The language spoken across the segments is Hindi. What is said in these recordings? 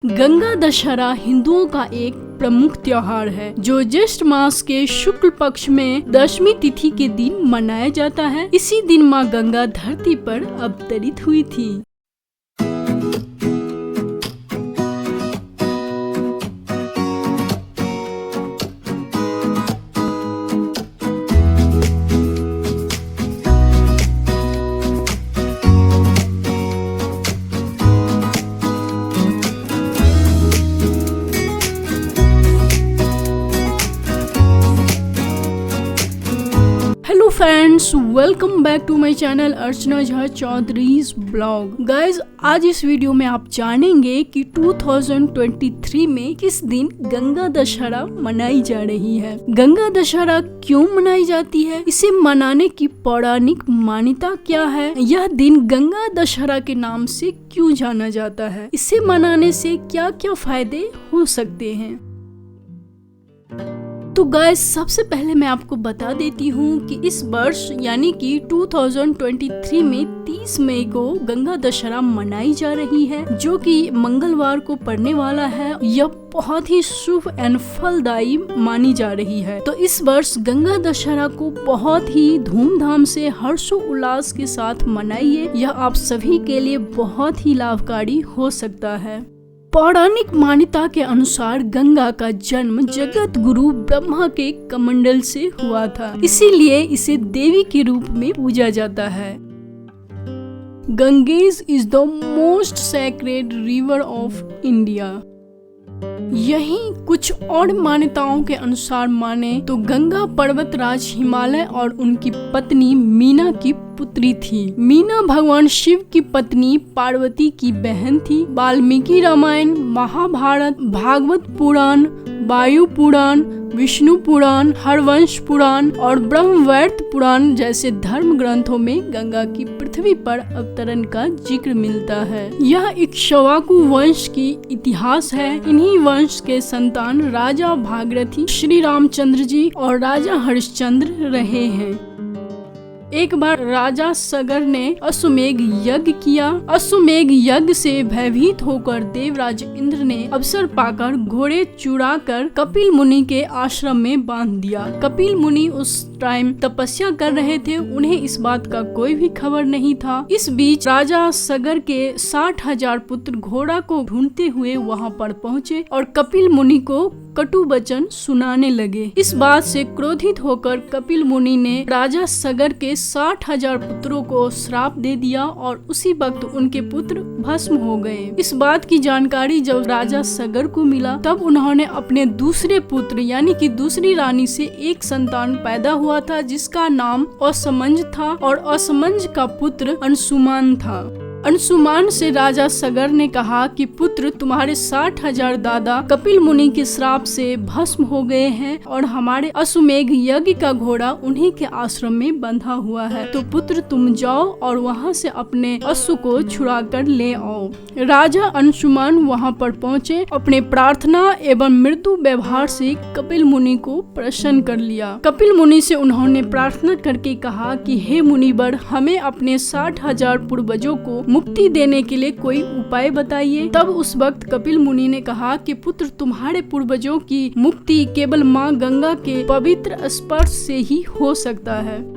गंगा दशहरा हिंदुओं का एक प्रमुख त्योहार है जो ज्येष्ठ मास के शुक्ल पक्ष में दशमी तिथि के दिन मनाया जाता है। इसी दिन माँ गंगा धरती पर अवतरित हुई थी। Hello friends, welcome back to my channel Archana Jha Chaudhary's blog. Guys, आज इस वीडियो में आप जानेंगे कि 2023 में किस दिन गंगा दशहरा मनाई जा रही है। गंगा दशहरा क्यों मनाई जाती है, इसे मनाने की पौराणिक मान्यता क्या है, यह दिन गंगा दशहरा के नाम से क्यों जाना जाता है, इसे मनाने से क्या क्या फायदे हो सकते हैं। तो गाइस, सबसे पहले मैं आपको बता देती हूँ कि इस वर्ष यानी कि 2023 में 30 मई को गंगा दशहरा मनाई जा रही है, जो कि मंगलवार को पड़ने वाला है। यह बहुत ही शुभ एंड फलदायी मानी जा रही है। तो इस वर्ष गंगा दशहरा को बहुत ही धूमधाम से हर्षोल्लास के साथ मनाइए। यह आप सभी के लिए बहुत ही लाभकारी हो सकता है। पौराणिक मान्यता के अनुसार गंगा का जन्म जगत गुरु ब्रह्मा के कमंडल से हुआ था, इसीलिए इसे देवी के रूप में पूजा जाता है। Ganges is the most sacred river of India. यहीं कुछ और मान्यताओं के अनुसार माने तो गंगा पर्वतराज हिमालय और उनकी पत्नी मीना की पुत्री थी। मीना भगवान शिव की पत्नी पार्वती की बहन थी। वाल्मीकि रामायण, महाभारत, भागवत पुराण, वायु पुराण, विष्णु पुराण, हरवंश पुराण और ब्रह्मवैवर्त पुराण जैसे धर्म ग्रंथों में गंगा की पृथ्वी पर अवतरण का जिक्र मिलता है। यह इक्ष्वाकु वंश की इतिहास है। इन्हीं वंश के संतान राजा भागीरथी, श्री रामचंद्र जी और राजा हरिश्चंद्र रहे हैं। एक बार राजा सगर ने अश्वमेघ यज्ञ किया। अश्वमेघ यज्ञ से भयभीत होकर देवराज इंद्र ने अवसर पाकर घोड़े चुराकर कपिल मुनि के आश्रम में बांध दिया। कपिल मुनि उस टाइम तपस्या कर रहे थे, उन्हें इस बात का कोई भी खबर नहीं था। इस बीच राजा सगर के 60,000 पुत्र घोड़ा को ढूंढते हुए वहां पर पहुंचे और कपिल मुनि को कटु वचन सुनाने लगे। इस बात से क्रोधित होकर कपिल मुनि ने राजा सगर के 60,000 पुत्रों को श्राप दे दिया और उसी वक्त उनके पुत्र भस्म हो गए। इस बात की जानकारी जब राजा सगर को मिला, तब उन्होंने अपने दूसरे पुत्र यानी कि दूसरी रानी से एक संतान पैदा हुआ था, जिसका नाम असमंज था और असमंज का पुत्र अंशुमान था। अंशुमान से राजा सगर ने कहा कि पुत्र, तुम्हारे 60,000 दादा कपिल मुनि के श्राप से भस्म हो गए हैं और हमारे अश्वमेघ यज्ञ का घोड़ा उन्हीं के आश्रम में बंधा हुआ है। तो पुत्र, तुम जाओ और वहां से अपने अश्व को छुड़ा कर ले आओ। राजा अंशुमान वहां पर पहुंचे, अपने प्रार्थना एवं मृदु व्यवहार से कपिल मुनि को प्रसन्न कर लिया। कपिल मुनि से उन्होंने प्रार्थना करके कहा कि हे मुनिवर, हमें अपने 60,000 पूर्वजों को मुक्ति देने के लिए कोई उपाय बताइए। तब उस वक्त कपिल मुनि ने कहा कि पुत्र, तुम्हारे पूर्वजों की मुक्ति केवल माँ गंगा के पवित्र स्पर्श से ही हो सकता है।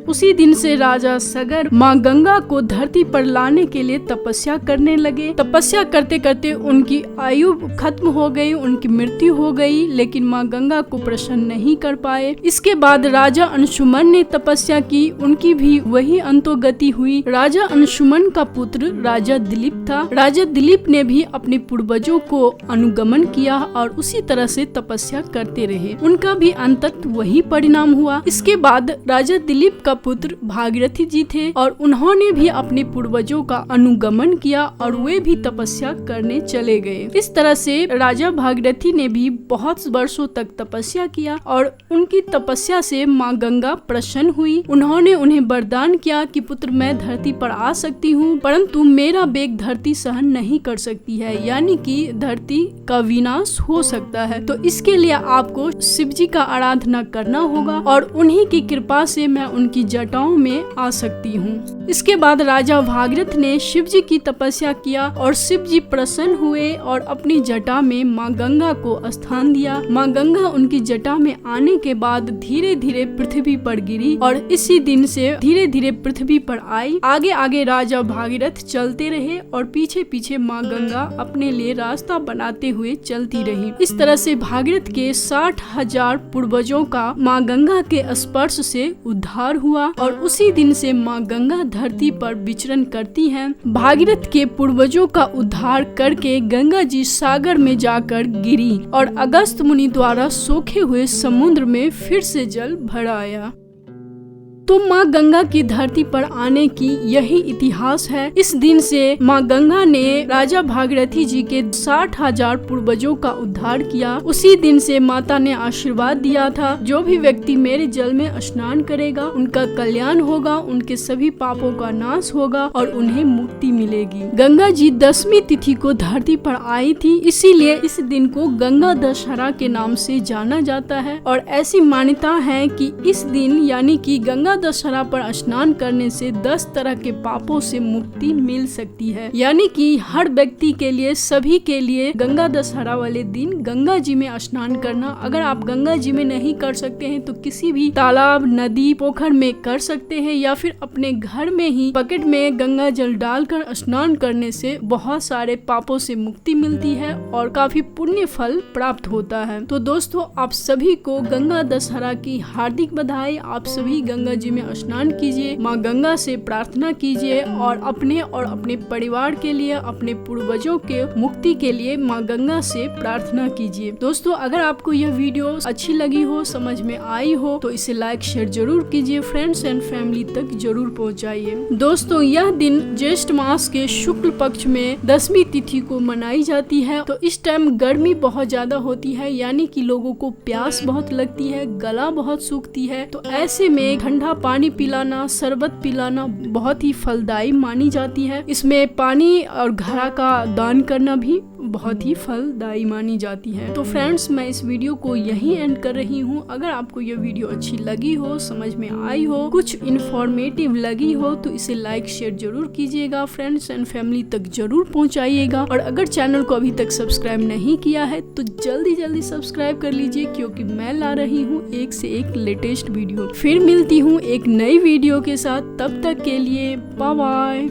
उसी दिन से राजा सगर माँ गंगा को धरती पर लाने के लिए तपस्या करने लगे। तपस्या करते करते उनकी आयु खत्म हो गई, उनकी मृत्यु हो गई, लेकिन माँ गंगा को प्रसन्न नहीं कर पाए। इसके बाद राजा अंशुमन ने तपस्या की, उनकी भी वही अंतोगति हुई। राजा अंशुमन का पुत्र राजा दिलीप था। राजा दिलीप ने भी अपने पूर्वजों को अनुगमन किया और उसी तरह से तपस्या करते रहे। उनका भी अंततः वही परिणाम हुआ। इसके बाद राजा दिलीप का पुत्र भागीरथी जी थे और उन्होंने भी अपने पूर्वजों का अनुगमन किया और वे भी तपस्या करने चले गए। इस तरह से राजा भागीरथी ने भी बहुत वर्षों तक तपस्या किया और उनकी तपस्या से माँ गंगा प्रसन्न हुई। उन्होंने उन्हें वरदान किया कि पुत्र, मैं धरती पर आ सकती हूँ, परंतु मेरा वेग धरती सहन नहीं कर सकती है, यानी कि धरती का विनाश हो सकता है। तो इसके लिए आपको शिव जी का आराधना करना होगा और उन्हीं की कृपा से मैं उनकी जटाओं में आ सकती हूँ। इसके बाद राजा भागीरथ ने शिव जी की तपस्या किया और शिव जी प्रसन्न हुए और अपनी जटा में माँ गंगा को स्थान दिया। माँ गंगा उनकी जटा में आने के बाद धीरे धीरे पृथ्वी पर गिरी और इसी दिन से धीरे धीरे पृथ्वी पर आई। आगे आगे राजा भागीरथ चलते रहे और पीछे पीछे माँ गंगा अपने लिए रास्ता बनाते हुए चलती रही। इस तरह से भागीरथ के 60,000 पूर्वजों का माँ गंगा के स्पर्श से उद्धार हुआ और उसी दिन से माँ गंगा धरती पर विचरण करती हैं। भागीरथ के पूर्वजों का उद्धार करके गंगा जी सागर में जाकर गिरी और अगस्त मुनि द्वारा सोखे हुए समुद्र में फिर से जल भर आया। तो माँ गंगा की धरती पर आने की यही इतिहास है। इस दिन से माँ गंगा ने राजा भागीरथी जी के 60,000 पूर्वजों का उद्धार किया। उसी दिन से माता ने आशीर्वाद दिया था, जो भी व्यक्ति मेरे जल में स्नान करेगा उनका कल्याण होगा, उनके सभी पापों का नाश होगा और उन्हें मुक्ति मिलेगी। गंगा जी 10वीं तिथि को धरती पर आई थी, इसीलिए इस दिन को गंगा दशहरा के नाम से जाना जाता है। और ऐसी मान्यता है कि इस दिन यानी कि गंगा दशहरा पर स्नान करने से 10 तरह के पापों से मुक्ति मिल सकती है। यानी कि हर व्यक्ति के लिए, सभी के लिए गंगा दशहरा वाले दिन गंगा जी में स्नान करना, अगर आप गंगा जी में नहीं कर सकते हैं तो किसी भी तालाब, नदी, पोखर में कर सकते हैं या फिर अपने घर में ही बकेट में गंगा जल डालकर स्नान करने से बहुत सारे पापों से मुक्ति मिलती है और काफी पुण्य फल प्राप्त होता है। तो दोस्तों, आप सभी को गंगा दशहरा की हार्दिक बधाई। आप सभी गंगा जी में स्नान कीजिए, माँ गंगा से प्रार्थना कीजिए और अपने परिवार के लिए, अपने पूर्वजों के मुक्ति के लिए माँ गंगा से प्रार्थना कीजिए। दोस्तों, अगर आपको यह वीडियो अच्छी लगी हो, समझ में आई हो तो इसे लाइक शेयर जरूर कीजिए, फ्रेंड्स एंड फैमिली तक जरूर पहुँचाइए। दोस्तों, यह दिन ज्येष्ठ मास के शुक्ल पक्ष में 10वीं तिथि को मनाई जाती है। तो इस टाइम गर्मी बहुत ज्यादा होती है, यानी कि लोगों को प्यास बहुत लगती है, गला बहुत सूखती है। तो ऐसे में ठंडा पानी पिलाना, शरबत पिलाना बहुत ही फलदायी मानी जाती है। इसमें पानी और घड़ा का दान करना भी बहुत ही फलदायी मानी जाती है। तो फ्रेंड्स, मैं इस वीडियो को यहीं एंड कर रही हूँ। अगर आपको यह वीडियो अच्छी लगी हो, समझ में आई हो, कुछ इन्फॉर्मेटिव लगी हो तो इसे लाइक शेयर जरूर कीजिएगा, फ्रेंड्स एंड फैमिली तक जरूर पहुँचाइएगा। और अगर चैनल को अभी तक सब्सक्राइब नहीं किया है तो जल्दी सब्सक्राइब कर लीजिए, क्योंकि मैं ला रही हूँ एक से एक लेटेस्ट वीडियो। फिर मिलती हूँ एक नई वीडियो के साथ, तब तक के लिए बाय बाय।